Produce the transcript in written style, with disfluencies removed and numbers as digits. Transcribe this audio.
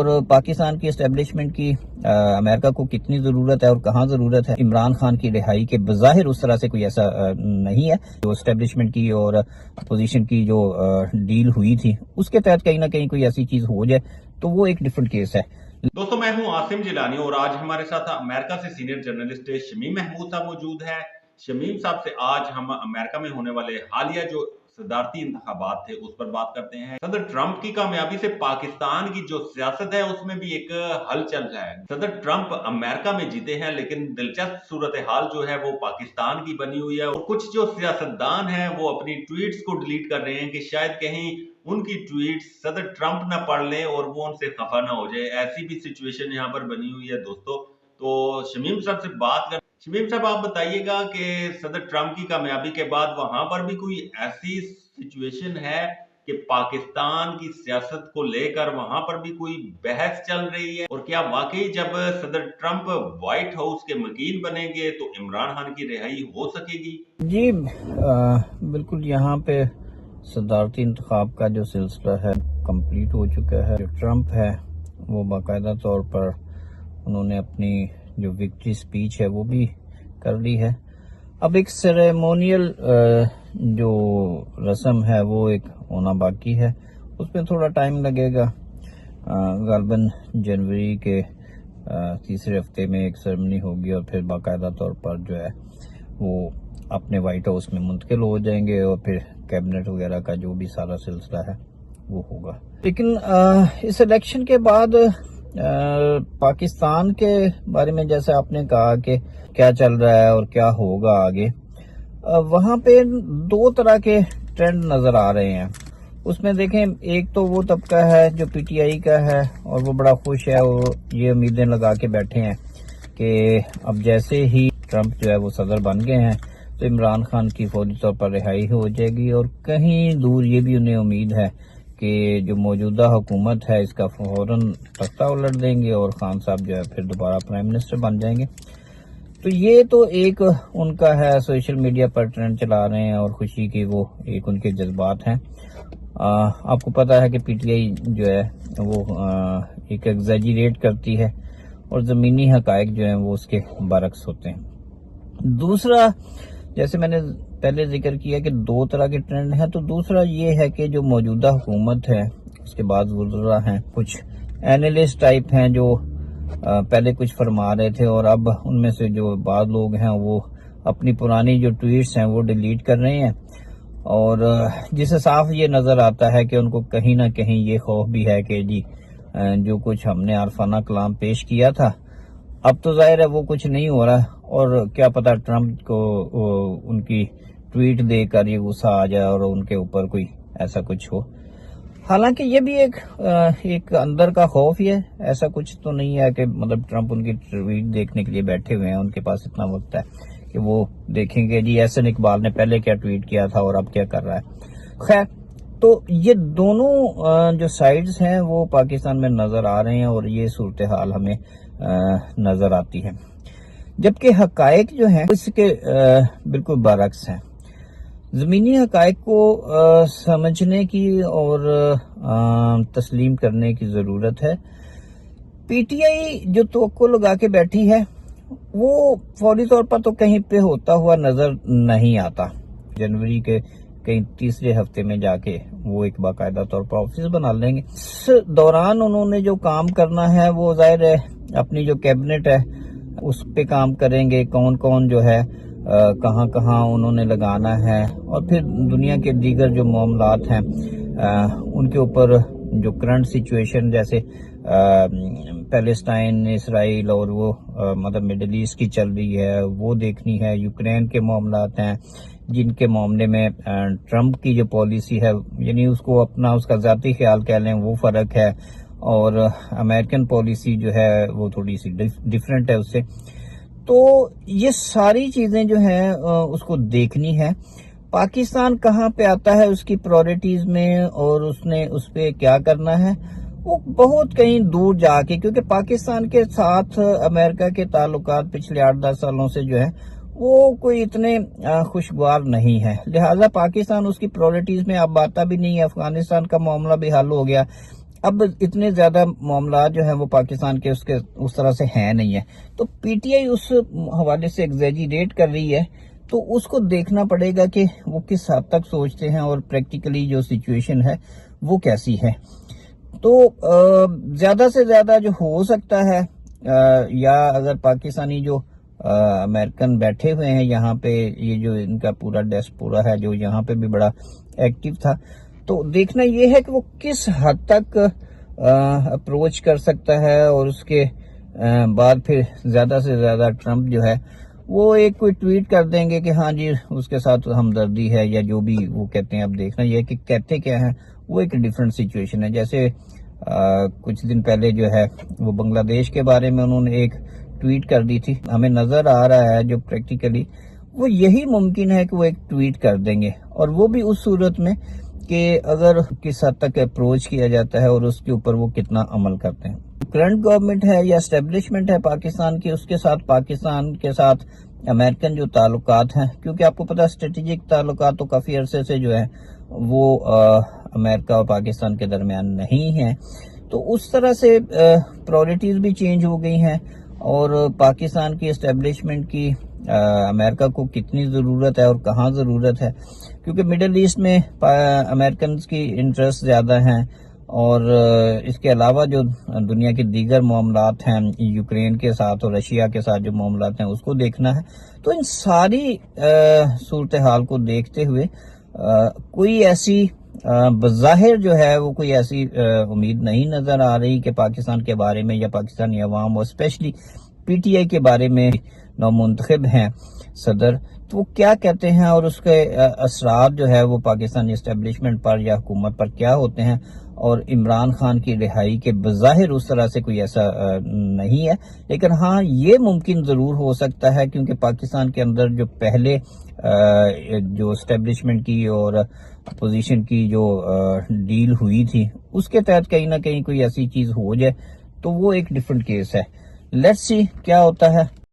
اور پاکستان کی اسٹیبلشمنٹ کی امریکہ کو کتنی ضرورت ہے اور کہاں ضرورت ہے عمران خان کی رہائی کے؟ بظاہر اس طرح سے کوئی ایسا نہیں ہے. جو اسٹیبلشمنٹ کی اور اپوزیشن کی جو ڈیل ہوئی تھی اس کے تحت کہیں نہ کہیں کوئی ایسی چیز ہو جائے تو وہ ایک ڈیفرنٹ کیس ہے. دوستو میں ہوں عاصم جیلانی اور آج ہمارے ساتھ امریکہ سے سینئر جرنلسٹ شمیم محمود صاحب موجود ہیں. شمیم صاحب سے آج ہم امریکہ میں ہونے والے حالیہ جو صدارتی انتخابات تھے اس پر بات کرتے ہیں. صدر ٹرمپ کی کامیابی سے پاکستان کی جو سیاست ہے اس میں بھی ایک حل چل رہا ہے. صدر ٹرمپ امریکہ میں جیتے ہیں لیکن دلچسپ صورتحال جو ہے وہ پاکستان کی بنی ہوئی ہے اور کچھ جو سیاستدان ہیں وہ اپنی ٹویٹس کو ڈیلیٹ کر رہے ہیں کہ شاید کہیں ان کی ٹویٹ صدر ٹرمپ نہ پڑھ لیں اور وہ ان سے خفا نہ ہو جائے. ایسی بھی سچویشن یہاں پر بنی ہوئی ہے دوستو. تو شمیم صاحب سے بات کر. شمیم صاحب آپ بتائیے گا کہ صدر ٹرمپ کی کامیابی کے بعد وہاں پر بھی کوئی ایسی سچویشن ہے کہ پاکستان کی سیاست کو لے کر وہاں پر بھی کوئی بحث چل رہی ہے؟ اور کیا واقعی جب صدر ٹرمپ وائٹ ہاؤس کے مکین بنیں گے تو عمران خان کی رہائی ہو سکے گی؟ جی بالکل. یہاں پہ صدارتی انتخاب کا جو سلسلہ ہے کمپلیٹ ہو چکا ہے. جو ٹرمپ ہے وہ باقاعدہ طور پر انہوں نے اپنی جو وکٹری سپیچ ہے وہ بھی کر لی ہے. اب ایک سیریمونیل جو رسم ہے وہ ایک ہونا باقی ہے. اس میں تھوڑا ٹائم لگے گا. غالباً جنوری کے تیسرے ہفتے میں ایک سیریمنی ہوگی اور پھر باقاعدہ طور پر جو ہے وہ اپنے وائٹ ہاؤس میں منتقل ہو جائیں گے اور پھر کیبنٹ وغیرہ کا جو بھی سارا سلسلہ ہے وہ ہوگا. لیکن اس الیکشن کے بعد پاکستان کے بارے میں جیسے آپ نے کہا کہ کیا چل رہا ہے اور کیا ہوگا آگے، وہاں پہ دو طرح کے ٹرینڈ نظر آ رہے ہیں. اس میں دیکھیں ایک تو وہ طبقہ ہے جو پی ٹی آئی کا ہے اور وہ بڑا خوش ہے اور یہ امیدیں لگا کے بیٹھے ہیں کہ اب جیسے ہی ٹرمپ جو ہے وہ صدر بن گئے ہیں تو عمران خان کی فوری طور پر رہائی ہو جائے گی. اور کہیں دور یہ بھی انہیں امید ہے کہ جو موجودہ حکومت ہے اس کا فوراً تختہ الٹ دیں گے اور خان صاحب جو ہے پھر دوبارہ پرائم منسٹر بن جائیں گے. تو یہ تو ایک ان کا ہے، سوشل میڈیا پر ٹرینڈ چلا رہے ہیں اور خوشی کی وہ ایک ان کے جذبات ہیں. آپ کو پتا ہے کہ پی ٹی آئی جو ہے وہ ایک ایگزیجریٹ کرتی ہے اور زمینی حقائق جو ہیں وہ اس کے برعکس ہوتے ہیں. دوسرا، جیسے میں نے پہلے ذکر کیا کہ دو طرح کے ٹرینڈ ہیں، تو دوسرا یہ ہے کہ جو موجودہ حکومت ہے اس کے بعد وزراء ہیں، کچھ اینالسٹ ٹائپ ہیں جو پہلے کچھ فرما رہے تھے اور اب ان میں سے جو بعض لوگ ہیں وہ اپنی پرانی جو ٹویٹس ہیں وہ ڈیلیٹ کر رہے ہیں. اور جس سے صاف یہ نظر آتا ہے کہ ان کو کہیں نہ کہیں یہ خوف بھی ہے کہ جی جو کچھ ہم نے عارفانہ کلام پیش کیا تھا اب تو ظاہر ہے وہ کچھ نہیں ہو رہا اور کیا پتا ٹرمپ کو ان کی ٹویٹ دے کر یہ غصہ آ جائے اور ان کے اوپر کوئی ایسا کچھ ہو. حالانکہ یہ بھی ایک اندر کا خوف ہی ہے، ایسا کچھ تو نہیں ہے کہ مطلب ٹرمپ ان کی ٹویٹ دیکھنے کے لیے بیٹھے ہوئے ہیں، ان کے پاس اتنا وقت ہے کہ وہ دیکھیں گے جی احسن اقبال نے پہلے کیا ٹویٹ کیا تھا اور اب کیا کر رہا ہے. خیر، تو یہ دونوں جو سائیڈز ہیں وہ پاکستان میں نظر آ رہے ہیں اور یہ صورتحال ہمیں نظر آتی ہے، جبکہ حقائق جو ہیں اس کے بالکل برعکس ہیں. زمینی حقائق کو سمجھنے کی اور تسلیم کرنے کی ضرورت ہے. پی ٹی آئی جو توقع لگا کے بیٹھی ہے وہ فوری طور پر تو کہیں پہ ہوتا ہوا نظر نہیں آتا. جنوری کے کہیں تیسرے ہفتے میں جا کے وہ ایک باقاعدہ طور پر آفس بنا لیں گے. اس دوران انہوں نے جو کام کرنا ہے وہ ظاہر ہے اپنی جو کیبنٹ ہے اس پہ کام کریں گے، کون کون جو ہے کہاں کہاں انہوں نے لگانا ہے، اور پھر دنیا کے دیگر جو معاملات ہیں ان کے اوپر جو کرنٹ سچویشن جیسے پیلسٹائن، اسرائیل اور وہ مطلب مڈل ایسٹ کی چل رہی ہے وہ دیکھنی ہے. یوکرین کے معاملات ہیں جن کے معاملے میں ٹرمپ کی جو پالیسی ہے یعنی اس کو اپنا اس کا ذاتی خیال کہہ لیں وہ فرق ہے اور امریکن پالیسی جو ہے وہ تھوڑی سی ڈیفرنٹ ہے اس سے. تو یہ ساری چیزیں جو ہیں اس کو دیکھنی ہے. پاکستان کہاں پہ آتا ہے اس کی پرائورٹیز میں اور اس نے اس پہ کیا کرنا ہے وہ بہت کہیں دور جا کے، کیونکہ پاکستان کے ساتھ امریکہ کے تعلقات پچھلے 8-10 سالوں سے جو ہے وہ کوئی اتنے خوشگوار نہیں ہے، لہٰذا پاکستان اس کی پرائورٹیز میں اب آتا بھی نہیں ہے. افغانستان کا معاملہ بھی حل ہو گیا، اب اتنے زیادہ معاملات جو ہیں وہ پاکستان کے اس طرح سے ہیں نہیں ہے، تو پی ٹی آئی اس حوالے سے ایگزیجریٹ کر رہی ہے، تو اس کو دیکھنا پڑے گا کہ وہ کس حد تک سوچتے ہیں اور پریکٹیکلی جو سچویشن ہے وہ کیسی ہے۔ تو زیادہ سے زیادہ جو ہو سکتا ہے، یا اگر پاکستانی جو امریکن بیٹھے ہوئے ہیں یہاں پہ، یہ جو ان کا پورا ڈیسپورا ہے جو یہاں پہ بھی بڑا ایکٹیو تھا، تو دیکھنا یہ ہے کہ وہ کس حد تک اپروچ کر سکتا ہے، اور اس کے بعد پھر زیادہ سے زیادہ ٹرمپ جو ہے وہ ایک کوئی ٹویٹ کر دیں گے کہ ہاں جی اس کے ساتھ ہمدردی ہے، یا جو بھی وہ کہتے ہیں۔ اب دیکھنا یہ ہے کہ کہتے کیا ہیں، وہ ایک ڈیفرنٹ سچویشن ہے۔ جیسے کچھ دن پہلے جو ہے وہ بنگلہ دیش کے بارے میں انہوں نے ایک ٹویٹ کر دی تھی، ہمیں نظر آ رہا ہے جو پریکٹیکلی وہ یہی ممکن ہے کہ وہ ایک ٹویٹ کر دیں گے، اور وہ بھی اس صورت میں کہ اگر کس حد تک اپروچ کیا جاتا ہے اور اس کے اوپر وہ کتنا عمل کرتے ہیں۔ کرنٹ گورنمنٹ ہے یا اسٹیبلشمنٹ ہے پاکستان کی، اس کے ساتھ پاکستان کے ساتھ امریکن جو تعلقات ہیں، کیونکہ آپ کو پتا اسٹریٹجک تعلقات تو کافی عرصے سے جو ہے وہ امریکہ اور پاکستان کے درمیان نہیں ہیں، تو اس طرح سے پرائورٹیز بھی چینج ہو گئی ہیں، اور پاکستان کی اسٹیبلشمنٹ کی امریکہ کو کتنی ضرورت ہے اور کہاں ضرورت ہے، کیونکہ مڈل ایسٹ میں امریکنز کی انٹرسٹ زیادہ ہیں، اور اس کے علاوہ جو دنیا کے دیگر معاملات ہیں، یوکرین کے ساتھ اور رشیا کے ساتھ جو معاملات ہیں اس کو دیکھنا ہے۔ تو ان ساری صورتحال کو دیکھتے ہوئے کوئی ایسی بظاہر جو ہے وہ کوئی ایسی امید نہیں نظر آ رہی کہ پاکستان کے بارے میں یا پاکستانی عوام اور اسپیشلی پی ٹی آئی کے بارے میں نومنتخب ہیں صدر، تو وہ کیا کہتے ہیں اور اس کے اثرات جو ہے وہ پاکستانی اسٹیبلشمنٹ پر یا حکومت پر کیا ہوتے ہیں، اور عمران خان کی رہائی کے بظاہر اس طرح سے کوئی ایسا نہیں ہے، لیکن ہاں یہ ممکن ضرور ہو سکتا ہے، کیونکہ پاکستان کے اندر جو پہلے جو اسٹیبلشمنٹ کی اور اپوزیشن کی جو ڈیل ہوئی تھی اس کے تحت کہیں نہ کہیں کوئی ایسی چیز ہو جائے تو وہ ایک ڈیفرنٹ کیس ہے۔ لیٹس سی کیا ہوتا ہے۔